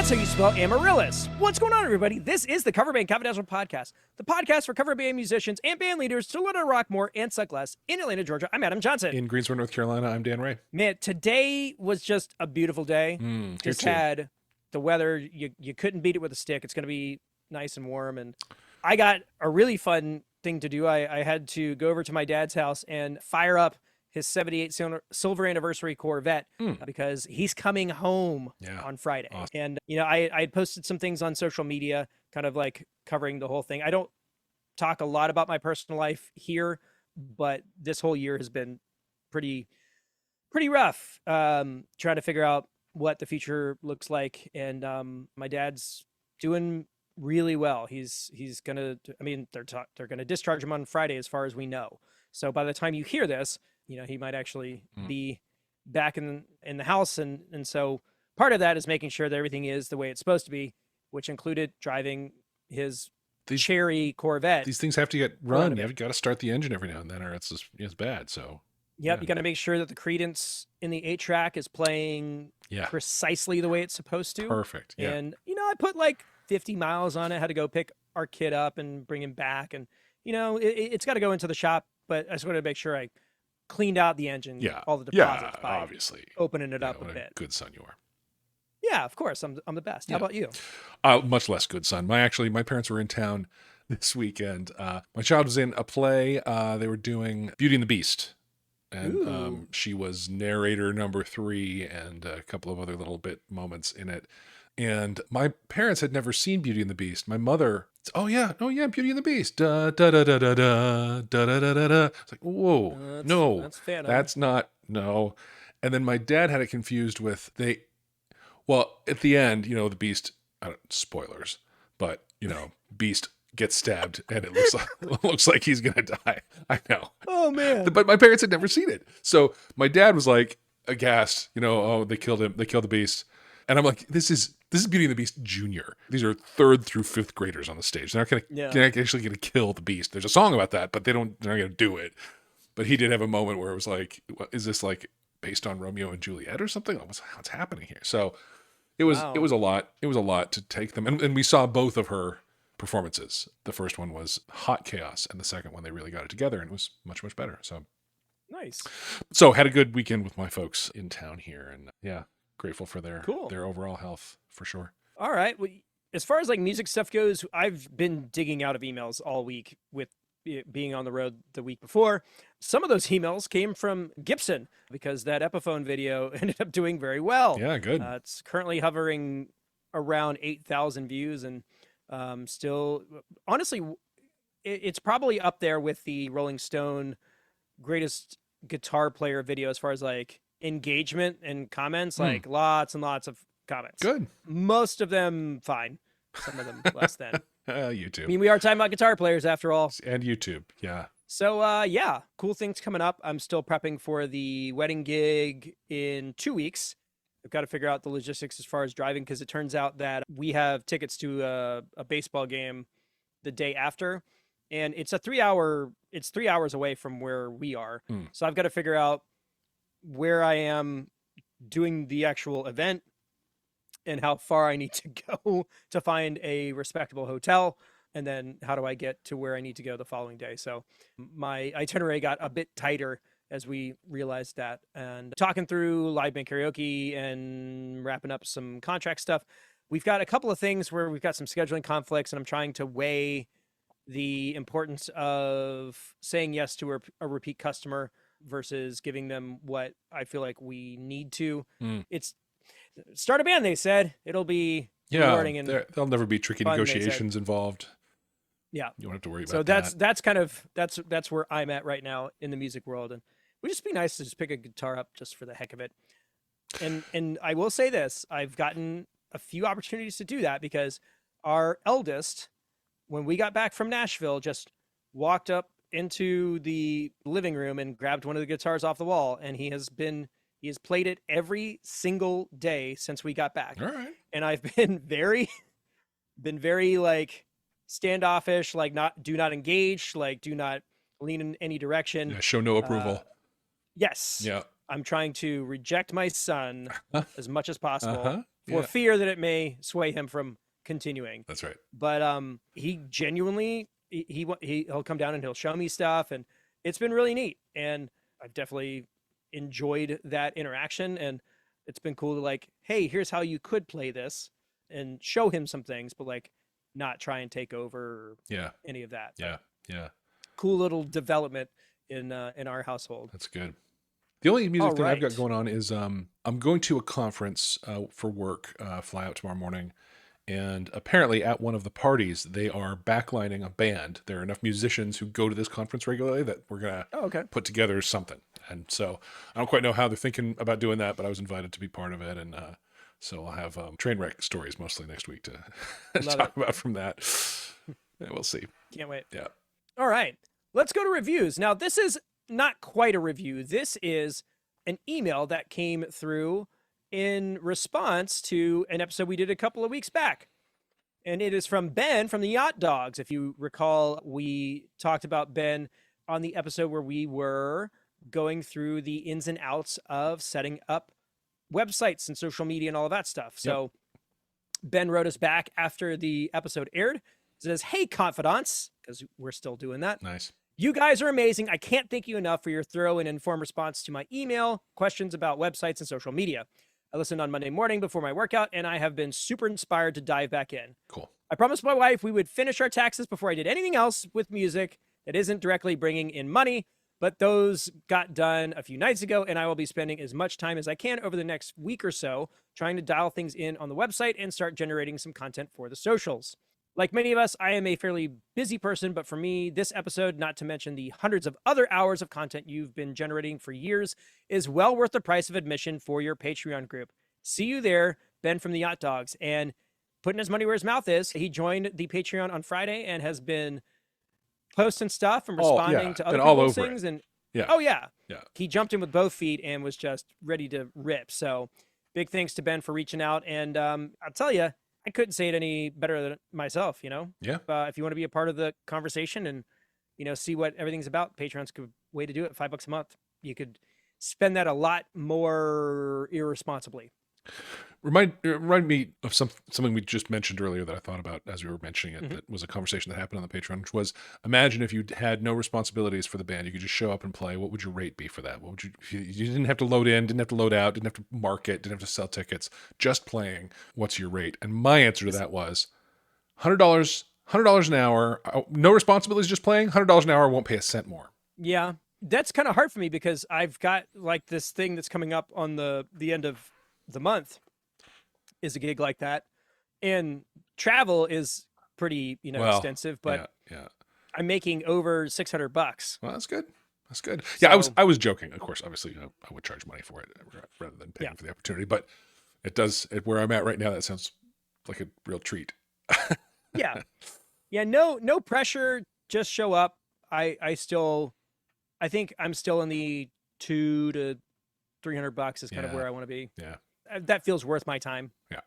That's how you spell Amaryllis. What's going on, everybody? This is the Cover Band Confidential Podcast, the podcast for cover band musicians and band leaders to learn how to rock more and suck less. In Atlanta, Georgia, I'm Adam Johnson. In Greensboro, North Carolina, I'm Dan Ray. Man, today was just a beautiful day. Just had the weather. You couldn't beat it with a stick. It's going to be nice and warm. And I got a really fun thing to do. I had to go over to my dad's house and fire up his 78 silver anniversary Corvette because he's coming home on Friday. Awesome. And, you know, I had posted some things on social media, kind of like covering the whole thing. I don't talk a lot about my personal life here, but this whole year has been pretty rough, trying to figure out what the future looks like. And my dad's doing really well. He's gonna, I mean, they're gonna discharge him on Friday as far as we know. So by the time you hear this, you know, he might actually be back in the house. And so part of that is making sure that everything is the way it's supposed to be, which included driving his cherry Corvette. These things have to get run. You've got to start the engine every now and then or it's bad. So yep, you got to make sure that the credence in the 8-track is playing precisely the way it's supposed to. Perfect. Yeah. And, you know, I put like 50 miles on it, had to go pick our kid up and bring him back. And, you know, it's got to go into the shop, but I just wanted to make sure I cleaned out the engine, all the deposits by obviously opening it up a bit. Good son you are. Yeah, of course. I'm the best. How about you? Much less good son. My parents were in town this weekend. My child was in a play. They were doing Beauty and the Beast. And she was narrator number 3 and a couple of other little bit moments in it. And my parents had never seen Beauty and the Beast. My mother, Beauty and the Beast. Da da da da da da da da da da. It's like, whoa, that's not. And then my dad had it confused with at the end, you know, the Beast. Spoilers, but you know, Beast gets stabbed and it looks like he's gonna die. I know. Oh man! But my parents had never seen it, so my dad was like aghast. You know, oh, they killed him. They killed the Beast. And I'm like, this is Beauty and the Beast Junior. These are 3rd through 5th graders on the stage. They're not actually going to kill the Beast. There's a song about that, but they're not going to do it. But he did have a moment where it was like, is this like based on Romeo and Juliet or something? What's happening here? So it was a lot. It was a lot to take them. And we saw both of her performances. The first one was hot chaos, and the second one they really got it together, and it was much, much better. So nice. So had a good weekend with my folks in town here, and grateful for their overall health for sure. All right. Well, as far as like music stuff goes, I've been digging out of emails all week with being on the road the week before. Some of those emails came from Gibson because that Epiphone video ended up doing very well. Yeah, good. It's currently hovering around 8,000 views and still, honestly, it's probably up there with the Rolling Stone greatest guitar player video as far as like engagement and comments, like lots and lots of comments. Good. Most of them fine. Some of them less than. YouTube. I mean, we are talking about guitar players after all. And YouTube, yeah. So, cool things coming up. I'm still prepping for the wedding gig in 2 weeks. I've got to figure out the logistics as far as driving because it turns out that we have tickets to a baseball game the day after. And it's 3 hours away from where we are. So I've got to figure out where I am doing the actual event and how far I need to go to find a respectable hotel. And then how do I get to where I need to go the following day? So my itinerary got a bit tighter as we realized that. And talking through live band karaoke and wrapping up some contract stuff, we've got a couple of things where we've got some scheduling conflicts and I'm trying to weigh the importance of saying yes to a repeat customer versus giving them what I feel like we need to. It's start a band, they said. It'll be rewarding and there'll never be tricky fun, negotiations involved. Yeah. You don't have to worry about so that. that's where I'm at right now in the music world. And it would just be nice to just pick a guitar up just for the heck of it. And I will say this, I've gotten a few opportunities to do that because our eldest, when we got back from Nashville, just walked up into the living room and grabbed one of the guitars off the wall, and he has played it every single day since we got back. All right. And I've been very like standoffish, like do not engage, like do not lean in any direction. Yeah, show no approval. Yes. Yeah. I'm trying to reject my son as much as possible for Yeah. fear that it may sway him from continuing. That's right. But he genuinely he'll come down and he'll show me stuff, and it's been really neat. And I've definitely enjoyed that interaction, and it's been cool to like, hey, here's how you could play this, and show him some things, but like not try and take over or Yeah. any of that. Yeah. Yeah. Cool little development in our household. That's good. The only music All thing I've got right. going on is I'm going to a conference for work, fly out tomorrow morning. And apparently at one of the parties, they are backlining a band. There are enough musicians who go to this conference regularly that we're going to Oh, okay. put together something. And so I don't quite know how they're thinking about doing that, but I was invited to be part of it. And so I'll have train wreck stories mostly next week to Love talk about from that. Yeah, we'll see. Can't wait. Yeah. All right. Let's go to reviews. Now, this is not quite a review. This is an email that came through in response to an episode we did a couple of weeks back. And it is from Ben from the Yacht Dogs. If you recall, we talked about Ben on the episode where we were going through the ins and outs of setting up websites and social media and all of that stuff. So Ben wrote us back after the episode aired. It says, hey, confidants, because we're still doing that. Nice. You guys are amazing. I can't thank you enough for your thorough and informed response to my email questions about websites and social media. I listened on Monday morning before my workout, and I have been super inspired to dive back in. Cool. I promised my wife we would finish our taxes before I did anything else with music that isn't directly bringing in money, but those got done a few nights ago, and I will be spending as much time as I can over the next week or so trying to dial things in on the website and start generating some content for the socials. Like many of us, I am a fairly busy person, but for me, this episode, not to mention the hundreds of other hours of content you've been generating for years, is well worth the price of admission for your Patreon group. See you there, Ben from the Yacht Dogs. And putting his money where his mouth is, he joined the Patreon on Friday and has been posting stuff and responding to other been all people's over things. it. And Yeah. oh yeah, Yeah. he jumped in with both feet and was just ready to rip. So big thanks to Ben for reaching out. And I'll tell you, I couldn't say it any better than myself, you know? Yeah. If you want to be a part of the conversation and, you know, see what everything's about, Patreon's a good way to do it. $5 a month. You could spend that a lot more irresponsibly. Remind me of something we just mentioned earlier that I thought about as we were mentioning it. That was a conversation that happened on the Patreon, which was, imagine if you had no responsibilities for the band, you could just show up and play. What would your rate be for that? What would you didn't have to load in, didn't have to load out, didn't have to market, didn't have to sell tickets, just playing. What's your rate? And my answer to that was $100 an hour. No responsibilities, just playing. $100 an hour, won't pay a cent more. Yeah, that's kind of hard for me because I've got like this thing that's coming up on the end of the month is a gig like that, and travel is pretty extensive, but yeah. I'm making over $600. Well, that's good. That's good. Yeah, So- I was joking. Of course, obviously, I would charge money for it rather than paying Yeah. for the opportunity. But it does, where I'm at right now, that sounds like a real treat. Yeah. No pressure. Just show up. I think I'm still in the $200 to $300 is kind of Yeah. where I want to be. Yeah. That feels worth my time. Yeah.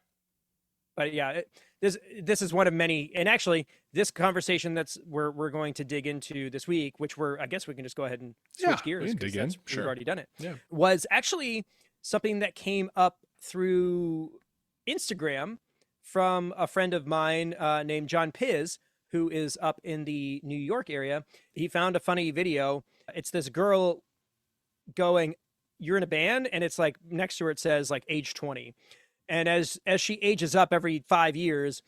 But yeah, this is one of many, and actually this conversation we're going to dig into this week, which I guess we can just go ahead and switch gears. We can 'cause dig in. we've Sure. already done it. Yeah. Was actually something that came up through Instagram from a friend of mine named John Piz, who is up in the New York area. He found a funny video. It's this girl going, you're in a band, and it's like next to her it says like age 20. And as she ages up every 5 years,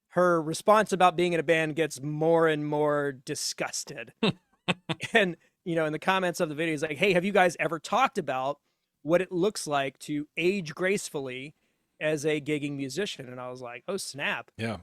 her response about being in a band gets more and more disgusted. And in the comments of the video is like, hey, have you guys ever talked about what it looks like to age gracefully as a gigging musician? And I was like, oh snap. Yeah.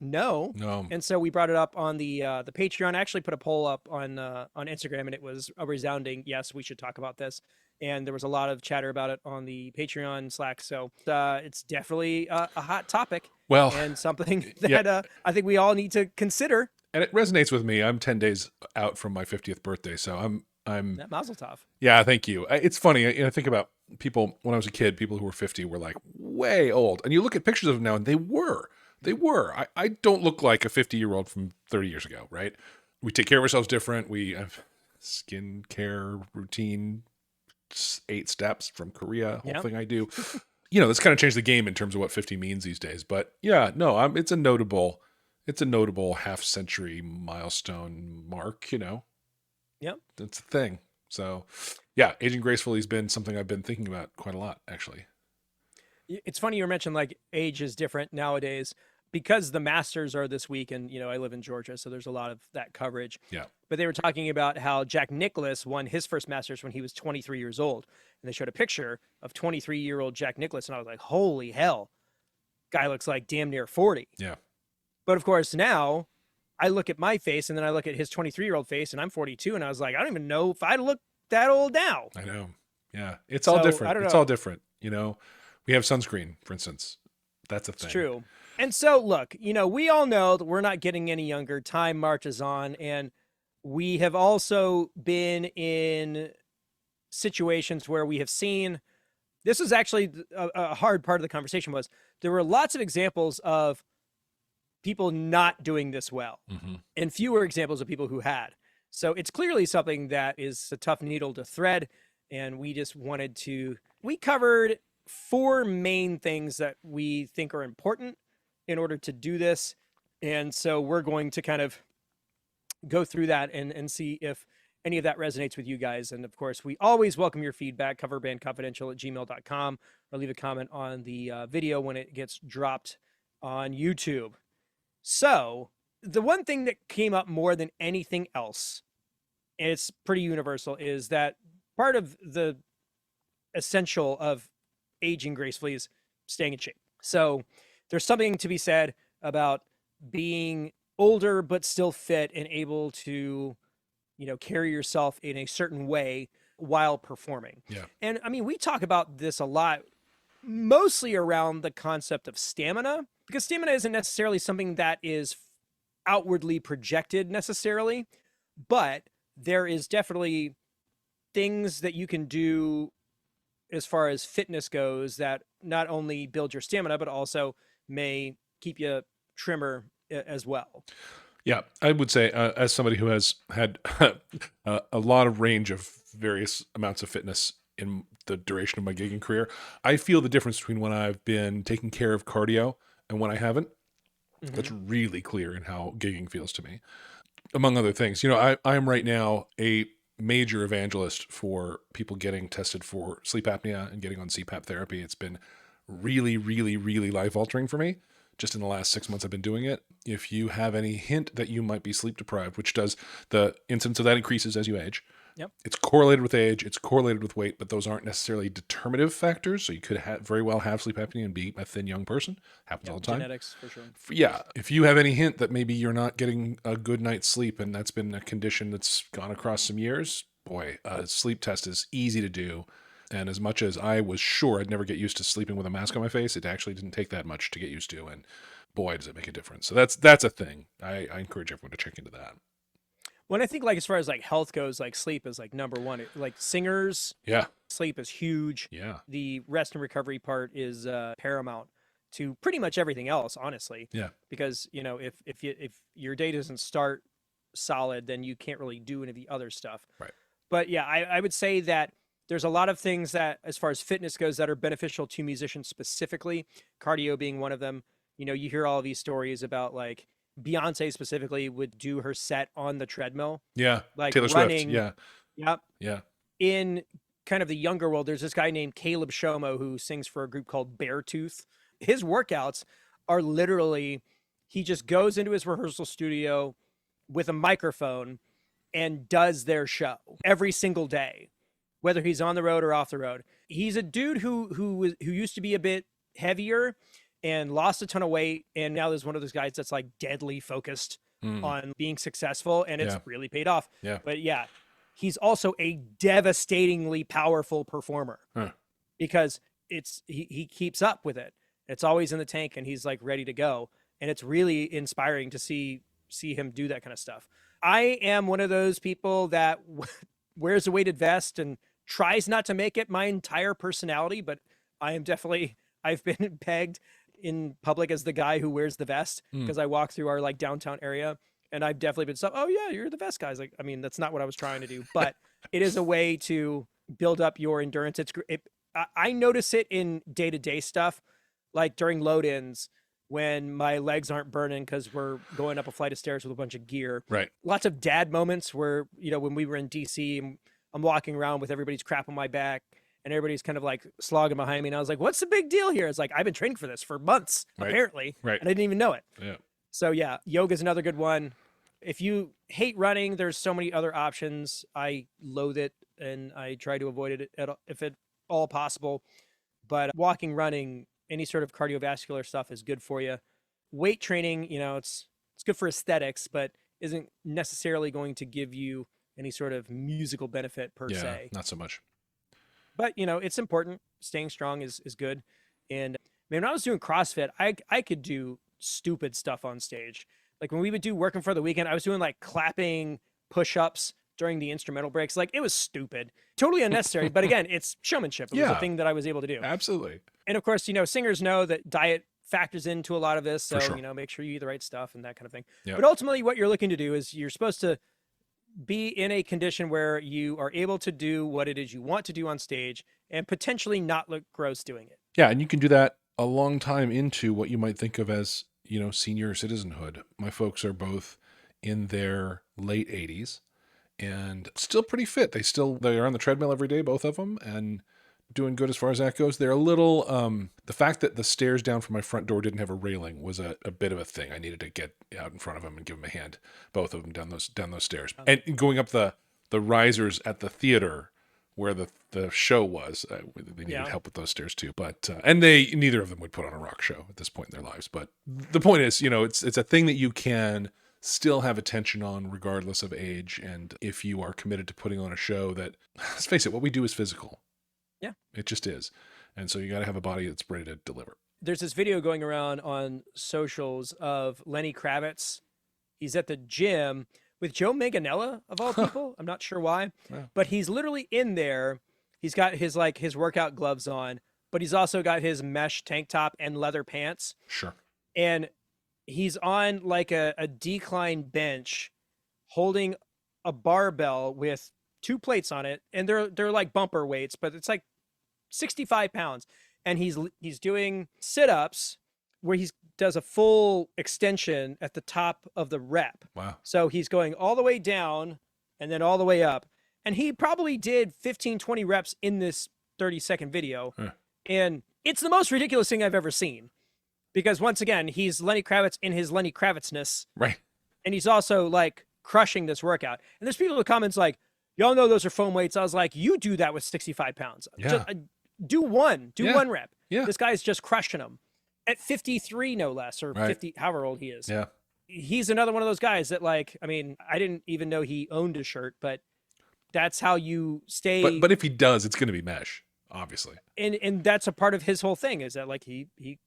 No. No. And so we brought it up on the Patreon. I actually put a poll up on Instagram, and it was a resounding yes, we should talk about this. And there was a lot of chatter about it on the Patreon Slack. So it's definitely a hot topic. Well, and something that I think we all need to consider. And it resonates with me. I'm 10 days out from my 50th birthday, so I'm That Mazel Tov. Yeah, thank you. It's funny. I think about people when I was a kid. People who were 50 were like way old, and you look at pictures of them now, and they were. I don't look like a 50-year-old from 30 years ago, right? We take care of ourselves different. We have skincare routine, 8 steps from Korea, whole thing I do. you know, that's kind of changed the game in terms of what 50 means these days. But yeah, no, it's a notable half century milestone mark, you know. Yep. That's a thing. So yeah, aging gracefully has been something I've been thinking about quite a lot, actually. It's funny you mentioned like age is different nowadays because the Masters are this week, and I live in Georgia, so there's a lot of that coverage. Yeah. But they were talking about how Jack Nicklaus won his first Masters when he was 23 years old, and they showed a picture of 23-year-old Jack Nicklaus, and I was like, holy hell, guy looks like damn near 40. Yeah. But of course now I look at my face and then I look at his 23-year-old face and I'm 42, and I was like, I don't even know if I look that old now. I know. Yeah. It's all different. I don't know. It's all different. You know, we have sunscreen, for instance. That's a thing. It's true. And so look, we all know that we're not getting any younger. Time marches on, and we have also been in situations where we have seen, this is actually a hard part of the conversation, was there were lots of examples of people not doing this well, and fewer examples of people who had. So it's clearly something that is a tough needle to thread. And we just we covered 4 main things that we think are important in order to do this. And so we're going to kind of go through that and see if any of that resonates with you guys. And of course, we always welcome your feedback, coverbandconfidential@gmail.com, or leave a comment on the video when it gets dropped on YouTube. So the one thing that came up more than anything else, and it's pretty universal, is that part of the essential of aging gracefully is staying in shape. So there's something to be said about being older but still fit and able to, carry yourself in a certain way while performing. Yeah. And I mean, we talk about this a lot, mostly around the concept of stamina, because stamina isn't necessarily something that is outwardly projected necessarily, but there is definitely things that you can do as far as fitness goes that not only build your stamina, but also may keep you trimmer as well. Yeah, I would say as somebody who has had a lot of range of various amounts of fitness in the duration of my gigging career, I feel the difference between when I've been taking care of cardio and when I haven't. That's really clear in how gigging feels to me. Among other things, I am right now a major evangelist for people getting tested for sleep apnea and getting on CPAP therapy. It's been really, really, really life-altering for me. Just in the last 6 months I've been doing it. If you have any hint that you might be sleep deprived, which does, the incidence of that increases as you age. Yep. It's correlated with age, it's correlated with weight, but those aren't necessarily determinative factors. So you could very well have sleep apnea and be a thin young person. Happens all the time. Genetics, for sure. Yeah. If you have any hint that maybe you're not getting a good night's sleep, and that's been a condition that's gone across some years, boy, a sleep test is easy to do. And as much as I was sure I'd never get used to sleeping with a mask on my face, it actually didn't take that much to get used to. And boy, does it make a difference. So that's a thing. I encourage everyone to check into that. When I think as far as health goes, sleep is number one. Singers, yeah, sleep is huge. Yeah. The rest and recovery part is paramount to pretty much everything else, honestly. Yeah. Because, if your day doesn't start solid, then you can't really do any of the other stuff. Right. But yeah, I would say that there's a lot of things that, as far as fitness goes, that are beneficial to musicians specifically, cardio being one of them. You hear all these stories about Beyonce specifically would do her set on the treadmill. Yeah. Taylor running. Swift. Yeah. Yep. Yeah. In kind of the younger world, there's this guy named Caleb Shomo who sings for a group called Beartooth. His workouts are literally, he just goes into his rehearsal studio with a microphone and does their show every single day, whether he's on the road or off the road. He's a dude who used to be a bit heavier and lost a ton of weight, and now there's one of those guys that's deadly focused on being successful, and it's really paid off. Yeah. But yeah, he's also a devastatingly powerful performer because he keeps up with it. It's always in the tank, and he's ready to go, and it's really inspiring to see him do that kind of stuff. I am one of those people that wears a weighted vest and tries not to make it my entire personality, but I've been pegged in public as the guy who wears the vest because I walk through our downtown area, and I've definitely been oh yeah, you're the vest guy. That's not what I was trying to do, but it is a way to build up your endurance. I notice it in day-to-day stuff, like during load-ins when my legs aren't burning because we're going up a flight of stairs with a bunch of gear. Right. Lots of dad moments where, when we were in DC and I'm walking around with everybody's crap on my back and everybody's kind of like slogging behind me. And I was like, what's the big deal here? It's like, I've been training for this for months, apparently. Right. And I didn't even know it. Yeah. So yeah, yoga is another good one. If you hate running, there's so many other options. I loathe it and I try to avoid it if at all possible. But walking, running, any sort of cardiovascular stuff is good for you. Weight training, it's good for aesthetics, but isn't necessarily going to give you any sort of musical benefit per se. Not so much. But, it's important. Staying strong is good. And man, when I was doing CrossFit, I could do stupid stuff on stage. Like when we would do working for the weekend, I was doing like clapping push-ups during the instrumental breaks. Like it was stupid, totally unnecessary. But again, it's showmanship. It was a thing that I was able to do. Absolutely. And of course, singers know that diet factors into a lot of this. So, sure. Make sure you eat the right stuff and that kind of thing. Yep. But ultimately what you're looking to do is you're supposed to be in a condition where you are able to do what it is you want to do on stage and potentially not look gross doing it. Yeah. And you can do that a long time into what you might think of as, senior citizenhood. My folks are both in their late 80s and still pretty fit. They are on the treadmill every day, both of them, and doing good as far as that goes. They're a little, the fact that the stairs down from my front door didn't have a railing was a bit of a thing. I needed to get out in front of them and give them a hand, both of them down those stairs. And going up the risers at the theater where the show was, they needed help with those stairs too. But, and neither of them would put on a rock show at this point in their lives. But the point is, it's a thing that you can still have attention on regardless of age. And if you are committed to putting on a show that, let's face it, what we do is physical. Yeah. It just is. And so you got to have a body that's ready to deliver. There's this video going around on socials of Lenny Kravitz. He's at the gym with Joe Manganiello, of all people. I'm not sure why. Wow. But he's literally in there. He's got his workout gloves on, but he's also got his mesh tank top and leather pants. Sure. And he's on like a decline bench holding a barbell with 2 plates on it. And they're like bumper weights, but it's like 65 pounds. And he's doing sit-ups where he does a full extension at the top of the rep. Wow. So he's going all the way down and then all the way up. And he probably did 15, 20 reps in this 30-second video. Huh. And it's the most ridiculous thing I've ever seen. Because once again, he's Lenny Kravitz in his Lenny Kravitzness. Right. And he's also like crushing this workout. And there's people in the comments like, y'all know those are foam weights. I was like, you do that with 65 pounds. Yeah. Do one rep. Yeah. This guy's just crushing them at 53, no less, or Right. 50, however old he is. Yeah. He's another one of those guys that I didn't even know he owned a shirt, but that's how you stay. But if he does, it's going to be mesh, obviously. And that's a part of his whole thing is that he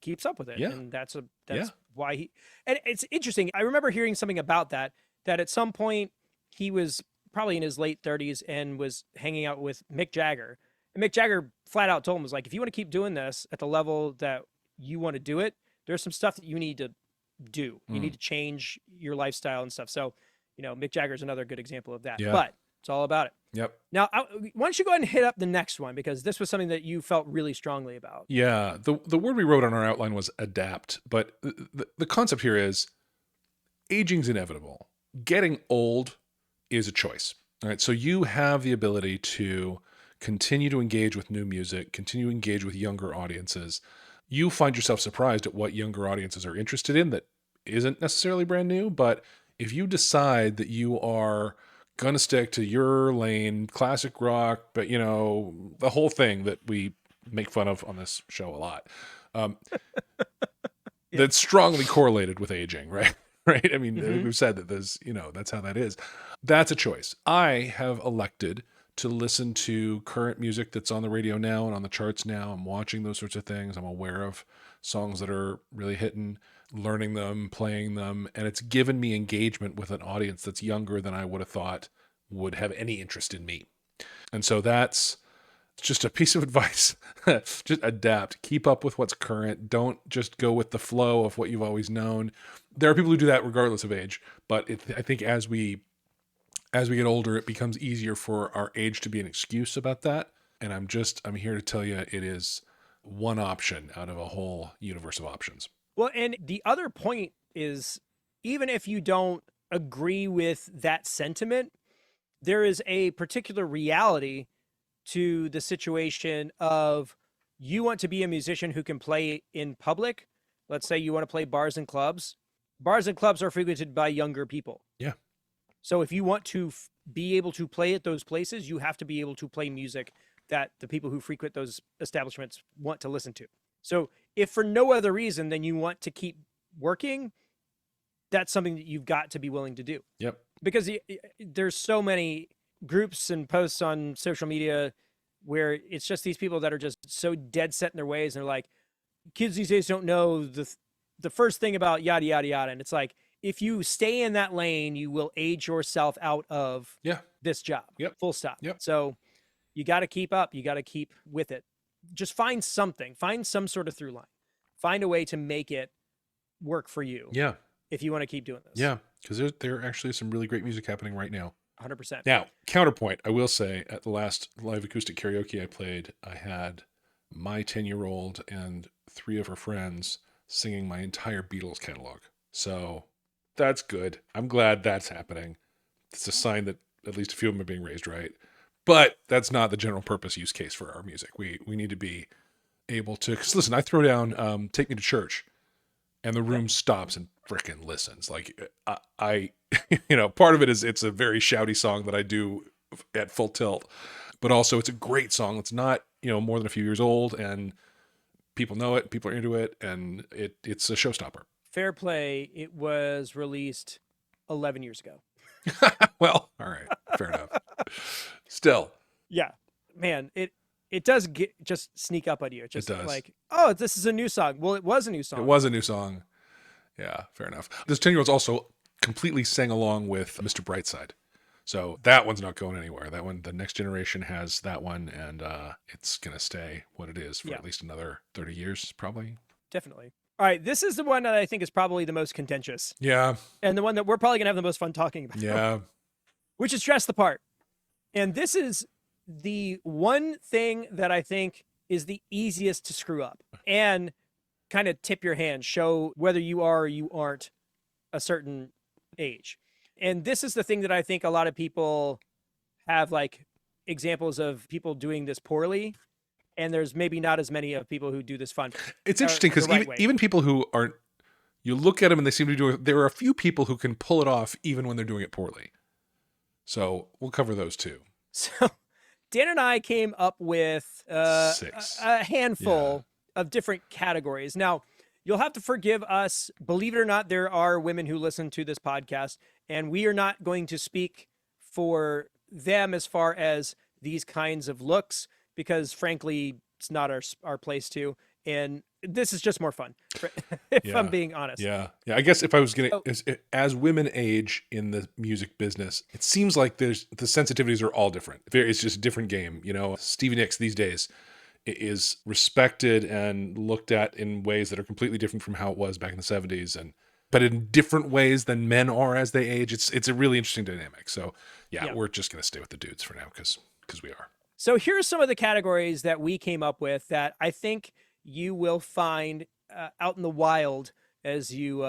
keeps up with it. Yeah. And that's why and it's interesting. I remember hearing something about that at some point he was probably in his late 30s and was hanging out with Mick Jagger. And Mick Jagger flat out told him, was like, if you want to keep doing this at the level that you want to do it, there's some stuff that you need to do. You need to change your lifestyle and stuff. So, Mick Jagger is another good example of that. Yeah. But it's all about it. Yep. Now, why don't you go ahead and hit up the next one, because this was something that you felt really strongly about. Yeah. The word we wrote on our outline was adapt. But the concept here is aging's inevitable. Getting old is a choice. All right. So you have the ability to continue to engage with new music, continue to engage with younger audiences. You find yourself surprised at what younger audiences are interested in that isn't necessarily brand new. But if you decide that you are going to stick to your lane, classic rock, but the whole thing that we make fun of on this show a lot, that's strongly correlated with aging, right? Right. I mean, we've said that there's, that's how that is. That's a choice. I have elected to listen to current music that's on the radio now and on the charts now. I'm watching those sorts of things. I'm aware of songs that are really hitting, learning them, playing them, and it's given me engagement with an audience that's younger than I would have thought would have any interest in me. And so that's just a piece of advice. Just adapt, keep up with what's current. Don't just go with the flow of what you've always known. There are people who do that regardless of age, but I think as we get older, it becomes easier for our age to be an excuse about that. And I'm here to tell you it is one option out of a whole universe of options. Well, and the other point is, even if you don't agree with that sentiment, there is a particular reality to the situation of you want to be a musician who can play in public. Let's say you want to play bars and clubs. Bars and clubs are frequented by younger people. Yeah. So if you want to be able to play at those places, you have to be able to play music that the people who frequent those establishments want to listen to. So if for no other reason than you want to keep working, that's something that you've got to be willing to do. Yep. Because there's so many groups and posts on social media where it's just these people that are just so dead set in their ways, and they're like, kids these days don't know the first thing about yada yada yada. And it's like, if you stay in that lane, you will age yourself out of this job. Yep. Full stop. Yep. So you got to keep up. You got to keep with it. Just find something. Find some sort of through line. Find a way to make it work for you. Yeah. If you want to keep doing this. Yeah. Because there are actually some really great music happening right now. 100%. Now, counterpoint, I will say, at the last live acoustic karaoke I played, I had my 10-year-old and 3 of her friends singing my entire Beatles catalog. So that's good. I'm glad that's happening. It's a sign that at least a few of them are being raised right. But that's not the general purpose use case for our music. We need to be able to, because listen, I throw down Take Me to Church, and the room stops and frickin' listens. Like I part of it is it's a very shouty song that I do at full tilt, but also it's a great song. It's not, more than a few years old, and people know it, people are into it, and it's a showstopper. Fair play. It was released 11 years ago. Well, all right. Fair enough. Still. Yeah, man, it does just sneak up on you. It does. Like, oh, this is a new song. Well, it was a new song. It was a new song. Yeah, fair enough. This 10-year-old's also completely sang along with Mr. Brightside. So that one's not going anywhere. That one, the next generation has that one, and it's going to stay what it is for at least another 30 years, probably. Definitely. All right, this is the one that I think is probably the most contentious. Yeah. And the one that we're probably going to have the most fun talking about. Yeah. Which is Dress the Part. And this is the one thing that I think is the easiest to screw up and kind of tip your hand, show whether you are or you aren't a certain age. And this is the thing that I think a lot of people have like examples of people doing this poorly. And there's maybe not as many of people who do this fun. It's interesting because even people who aren't, you look at them and they seem to do it. There are a few people who can pull it off even when they're doing it poorly. So we'll cover those too. So Dan and I came up with a handful of different categories. Now, you'll have to forgive us. Believe it or not, there are women who listen to this podcast, and we are not going to speak for them as far as these kinds of looks, because frankly, it's not our place to. And this is just more fun, if I'm being honest. Yeah. I guess if I was going to, as women age in the music business, it seems like the sensitivities are all different. It's just a different game. Stevie Nicks these days is respected and looked at in ways that are completely different from how it was back in the 70s, but in different ways than men are as they age. It's a really interesting dynamic. So we're just going to stay with the dudes for now because we are. So here's some of the categories that we came up with that I think you will find out in the wild as you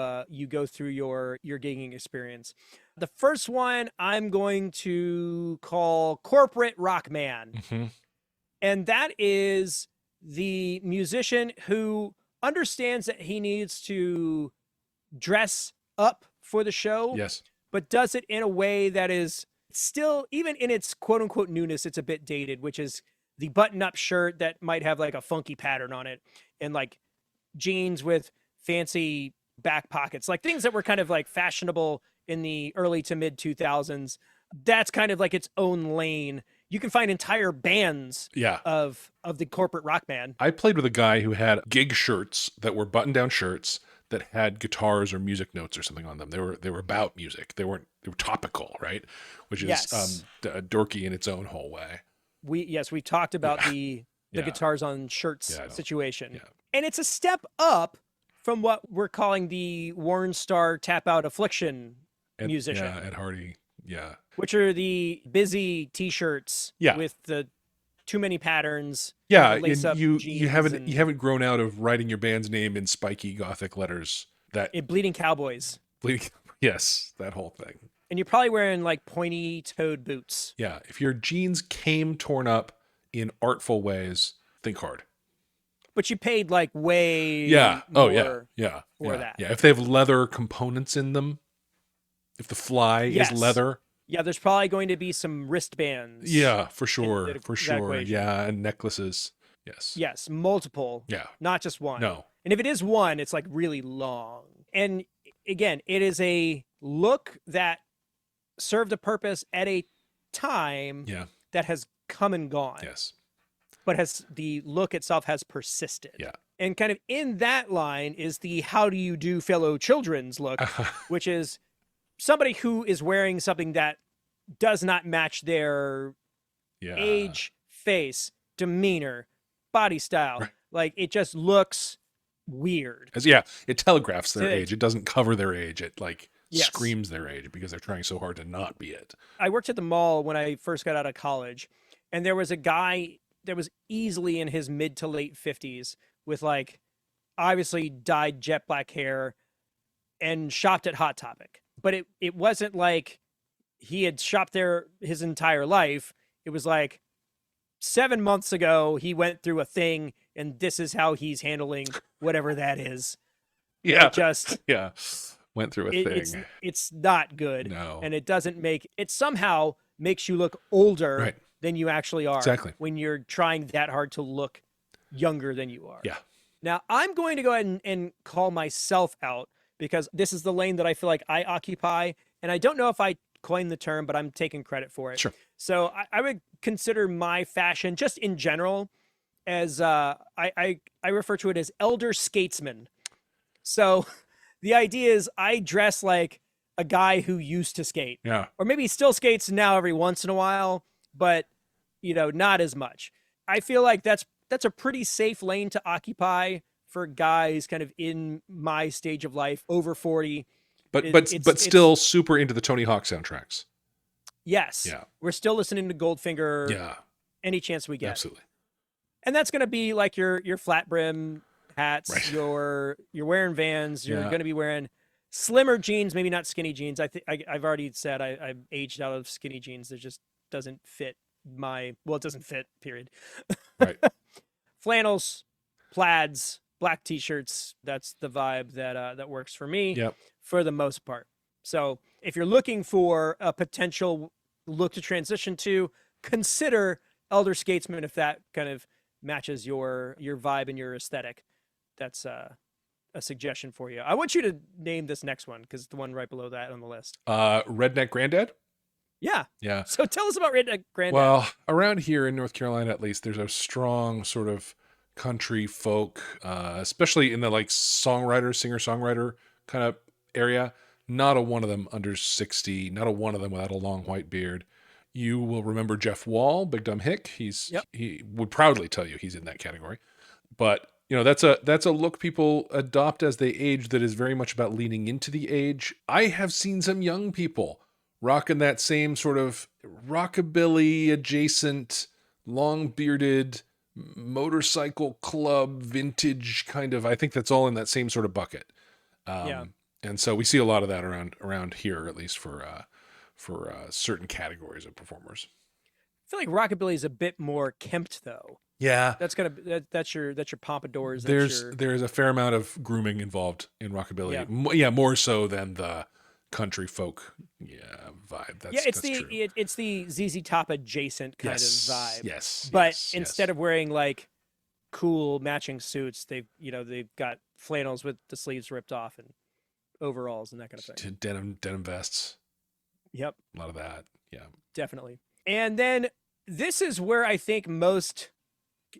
go through your gigging experience. The first one I'm going to call corporate rock man. Mm-hmm. And that is the musician who understands that he needs to dress up for the show. Yes. But does it in a way that is still, even in its quote unquote newness, it's a bit dated, which is the button-up shirt that might have like a funky pattern on it, and like jeans with fancy back pockets, like things that were kind of like fashionable in the early to mid 2000s. That's kind of like its own lane. You can find entire bands of the corporate rock band. I played with a guy who had gig shirts that were button-down shirts that had guitars or music notes or something on them. They were about music. They were topical, right? Which is dorky in its own whole way. We talked about the guitars on shirts situation. Yeah. And it's a step up from what we're calling the Warren Star Tap Out Affliction musician. Yeah, Ed Hardy. Yeah. Which are the busy t-shirts with the too many patterns. Yeah, lace and up you jeans haven't grown out of writing your band's name in spiky Gothic letters. That bleeding cowboys. yes, that whole thing. And you're probably wearing like pointy-toed boots. Yeah, if your jeans came torn up in artful ways, think hard. But you paid like way Yeah. Oh, more yeah. for that. Yeah, if they have leather components in them, if the fly is leather. Yeah, there's probably going to be some wristbands. Yeah, for sure. Equation. Yeah, and necklaces. Yes. Yes, multiple. Yeah. Not just one. No. And if it is one, it's like really long. And again, it is a look that served a purpose at a time that has come and gone. Yes. But the look itself has persisted. Yeah. And kind of in that line is the how do you do fellow children's look, which is somebody who is wearing something that does not match their age, face, demeanor, body style. Right. Like it just looks weird. It telegraphs their age. It doesn't cover their age. It screams their age because they're trying so hard to not be it. I worked at the mall when I first got out of college, and there was a guy that was easily in his mid to late 50s with like obviously dyed jet black hair and shopped at Hot Topic. But it wasn't like he had shopped there his entire life. It was like 7 months ago, he went through a thing and this is how he's handling whatever that is. Yeah. Went through a thing. It's not good. No. And it somehow makes you look older than you actually are. Exactly. When you're trying that hard to look younger than you are. Yeah. Now, I'm going to go ahead and call myself out because this is the lane that I feel like I occupy. And I don't know if I coined the term, but I'm taking credit for it. Sure. So I would consider my fashion just in general as I refer to it as elder skatesman. So the idea is I dress like a guy who used to skate. Yeah. Or maybe still skates now every once in a while, but not as much. I feel like that's a pretty safe lane to occupy for guys kind of in my stage of life, over 40. But still super into the Tony Hawk soundtracks. Yes. Yeah. We're still listening to Goldfinger. Yeah. Any chance we get. Absolutely. And that's going to be like your flat brim hats. Right. You're wearing Vans. You're going to be wearing slimmer jeans, maybe not skinny jeans. I've already said I'm aged out of skinny jeans. It just doesn't fit it doesn't fit, period. Right. Flannels, plaids, black t-shirts. That's the vibe that works for me for the most part. So if you're looking for a potential look to transition to, consider elder skatesman if that kind of matches your vibe and your aesthetic. That's a suggestion for you. I want you to name this next one because it's the one right below that on the list. Redneck Granddad? Yeah. Yeah. So tell us about Redneck Granddad. Well, around here in North Carolina, at least, there's a strong sort of country folk, especially in the like singer-songwriter kind of area. Not a one of them under 60, not a one of them without a long white beard. You will remember Jeff Wall, Big Dumb Hick. He would proudly tell you he's in that category. But that's a look people adopt as they age that is very much about leaning into the age. I have seen some young people rocking that same sort of rockabilly adjacent, long bearded motorcycle club vintage kind of. I think that's all in that same sort of bucket. And so we see a lot of that around here, at least for certain categories of performers. I feel like rockabilly is a bit more kempt, though. Yeah, that's your pompadours. There's a fair amount of grooming involved in rockabilly. More so than the country folk vibe. That's true. It's the ZZ Top adjacent kind of vibe. Yes, but instead of wearing like cool matching suits, they've got flannels with the sleeves ripped off and overalls and that kind of thing. Denim vests. Yep. A lot of that. Yeah. Definitely. And then this is where I think most,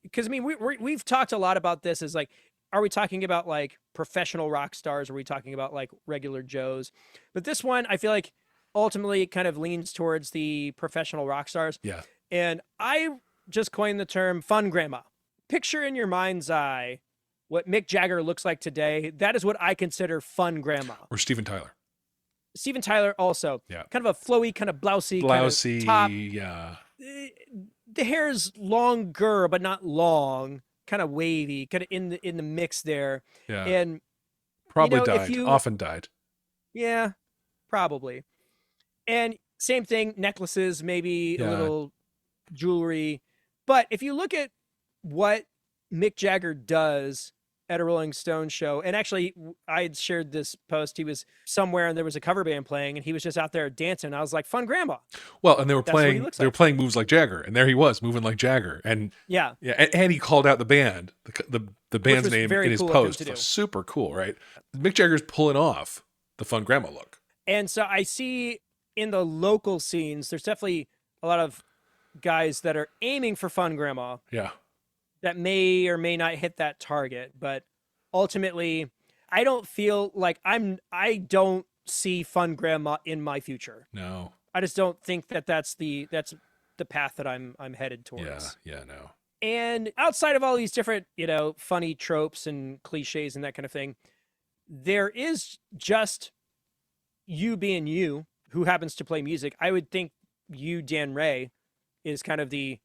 because I mean we've talked a lot about this as like, are we talking about like professional rock stars? Or are we talking about like regular Joes? But this one, I feel like ultimately it kind of leans towards the professional rock stars. Yeah. And I just coined the term fun grandma. Picture in your mind's eye what Mick Jagger looks like today. That is what I consider fun grandma. Or Steven Tyler. Steven Tyler also. Yeah. Kind of a flowy, kind of blousy kind of top. Yeah. the hair's longer, but not long, kind of wavy, kind of in the mix there. Yeah. And Probably if died. you, Often died. yeah, probably. And same thing, necklaces, maybe a Yeah. little jewelry. But if you look at what Mick Jagger does at a Rolling Stone show, and actually I had shared this post, he was somewhere and there was a cover band playing and he was just out there dancing. I was like, fun grandma. Well, and they were That's what he playing looks they were like. playing moves like Jagger, and there he was moving like Jagger. And Yeah. yeah, and he called out the band, the band's was name very in his cool of him post. to do. Super cool, right? Mick Jagger's pulling off the fun grandma look. And so I see in the local scenes, there's definitely a lot of guys that are aiming for fun grandma Yeah. that may or may not hit that target. But ultimately, I don't feel like I don't see fun grandma in my future. No. I just don't think that that's the path that I'm headed towards. Yeah, no. And outside of all these different, funny tropes and cliches and that kind of thing, there is just you being you who happens to play music. I would think you, Dan Ray, is kind of the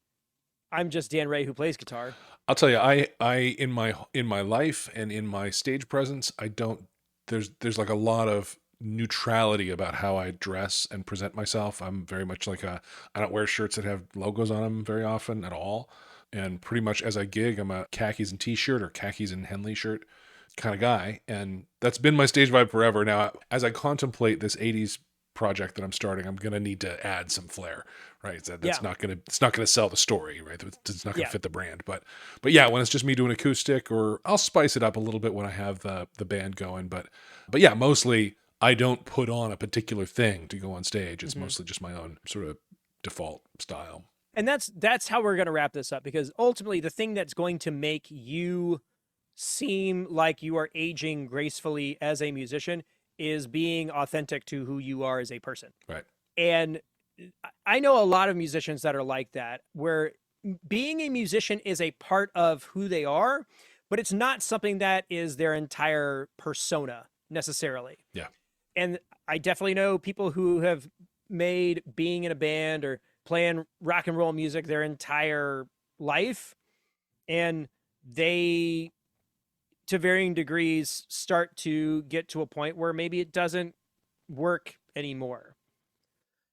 I'm just Dan Ray who plays guitar. I'll tell you, I in my life and in my stage presence, I don't there's like a lot of neutrality about how I dress and present myself. I'm very much like I don't wear shirts that have logos on them very often at all. And pretty much as I gig, I'm a khakis and t-shirt or khakis and Henley shirt kind of guy. And that's been my stage vibe forever. Now, as I contemplate this 80s project that I'm starting, I'm going to need to add some flair, right? That's not going to sell the story, right? It's not going to fit the brand. But yeah, when it's just me doing acoustic, or I'll spice it up a little bit when I have the band going. But yeah, mostly I don't put on a particular thing to go on stage. It's mostly just my own sort of default style. And that's how we're going to wrap this up, because ultimately the thing that's going to make you seem like you are aging gracefully as a musician is being authentic to who you are as a person. Right. And I know a lot of musicians that are like that, where being a musician is a part of who they are, but it's not something that is their entire persona necessarily. Yeah. And I definitely know people who have made being in a band or playing rock and roll music their entire life, and they, to varying degrees, start to get to a point where maybe it doesn't work anymore.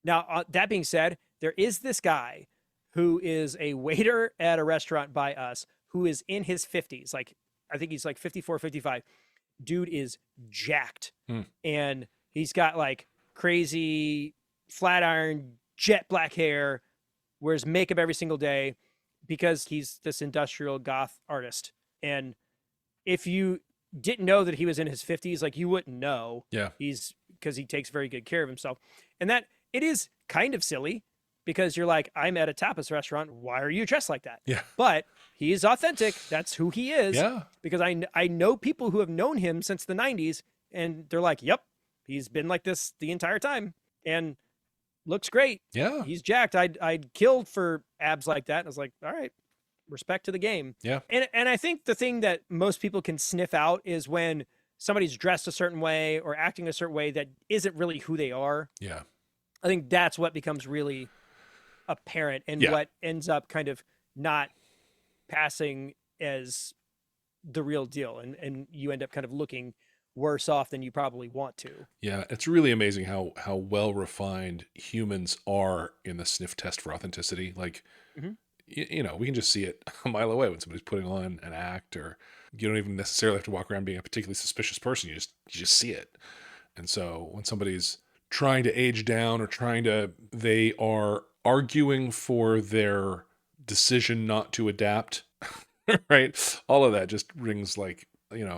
Now, that being said, there is this guy who is a waiter at a restaurant by us who is in his 50s. Like, I think he's like 54, 55. Dude is jacked. And he's got like crazy flat iron, jet black hair, wears makeup every single day because he's this industrial goth artist. And if you didn't know that he was in his 50s, like, you wouldn't know. Yeah. Because he takes very good care of himself. And that it is kind of silly, because you're like, I'm at a tapas restaurant. Why are you dressed like that? Yeah. But he is authentic. That's who he is. Yeah. Because I know people who have known him since the 90s, and they're like, yep, he's been like this the entire time and looks great. Yeah. He's jacked. I'd killed for abs like that. And I was like, all right, respect to the game. Yeah. And I think the thing that most people can sniff out is when somebody's dressed a certain way or acting a certain way that isn't really who they are. Yeah. I think that's what becomes really apparent, and what ends up kind of not passing as the real deal. And you end up kind of looking worse off than you probably want to. Yeah. It's really amazing how well refined humans are in the sniff test for authenticity. Like, we can just see it a mile away when somebody's putting on an act, or you don't even necessarily have to walk around being a particularly suspicious person. You just see it. And so when somebody's trying to age down, or they are arguing for their decision not to adapt, right? All of that just rings like,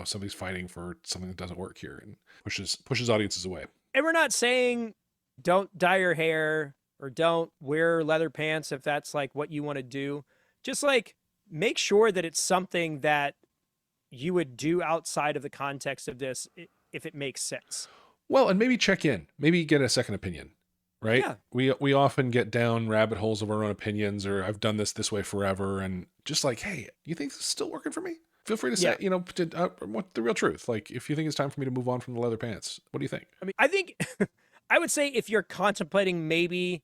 somebody's fighting for something that doesn't work here, and pushes audiences away. And we're not saying don't dye your hair or don't wear leather pants if that's like what you want to do. Just like make sure that it's something that you would do outside of the context of this, if it makes sense. Well, and maybe check in, maybe get a second opinion, right? Yeah. We often get down rabbit holes of our own opinions, or I've done this way forever. And just like, hey, you think this is still working for me? Feel free to say, what the real truth. Like, if you think it's time for me to move on from the leather pants, what do you think? I mean, I think I would say if you're contemplating maybe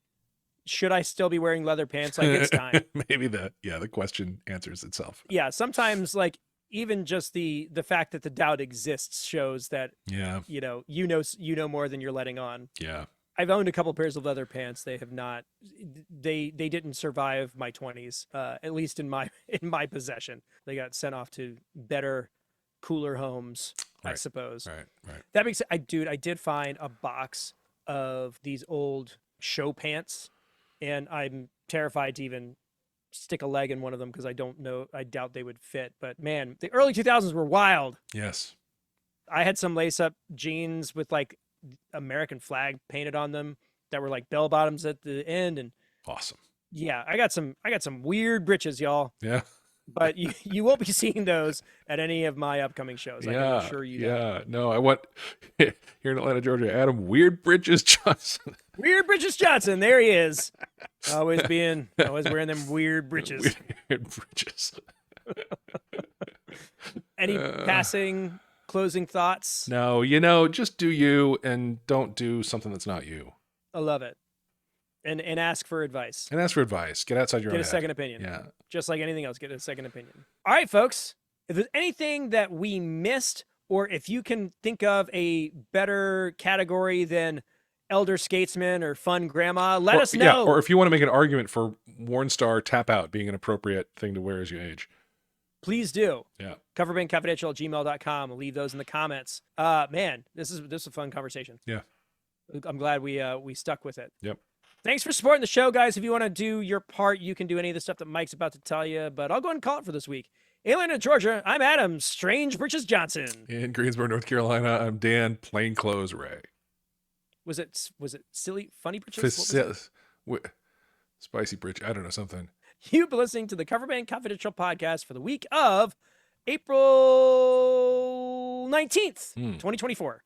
should I still be wearing leather pants? Like, it's time. Maybe the question answers itself. Yeah, sometimes like even just the fact that the doubt exists shows that Yeah. you know more than you're letting on. Yeah. I've owned a couple pairs of leather pants. They have not. They didn't survive my 20s. At least in my possession. They got sent off to better, cooler homes, I Right. suppose. Right. That makes I did find a box of these old show pants, and I'm terrified to even stick a leg in one of them because I don't know. I doubt they would fit. But man, the early 2000s were wild. Yes. I had some lace-up jeans with like American flag painted on them that were like bell bottoms at the end, and Awesome. yeah, I got some weird britches, y'all. Yeah. But you won't be seeing those at any of my upcoming shows. I can assure you that. Yeah. No, I want here in Atlanta, Georgia, Adam Weird Bridges Johnson. Weird Bridges Johnson, there he is. Always wearing them weird britches. Weird Bridges. Any passing closing thoughts? No, just do you and don't do something that's not you. I love it. And ask for advice. And ask for advice. Get outside your own Get a head. second opinion. Yeah. Just like anything else, get a second opinion. All right, folks. If there's anything that we missed, or if you can think of a better category than elder skatesman or fun grandma, let us know. Yeah, or if you want to make an argument for Worn Star Tap Out being an appropriate thing to wear as you age. Please do. Yeah. coverbandconfidential@gmail.com. Leave those in the comments. Man, this is a fun conversation. Yeah. I'm glad we stuck with it. Yep. Thanks for supporting the show, guys. If you want to do your part, you can do any of the stuff that Mike's about to tell you, but I'll go ahead and call it for this week. Atlanta, Georgia, I'm Adam Strange Britches Johnson. In Greensboro, North Carolina, I'm Dan Plainclothes Ray. Was it silly, funny britches? Spicy bridge. I don't know, something. You've been listening to the Coverband Confidential podcast for the week of April 19th, 2024.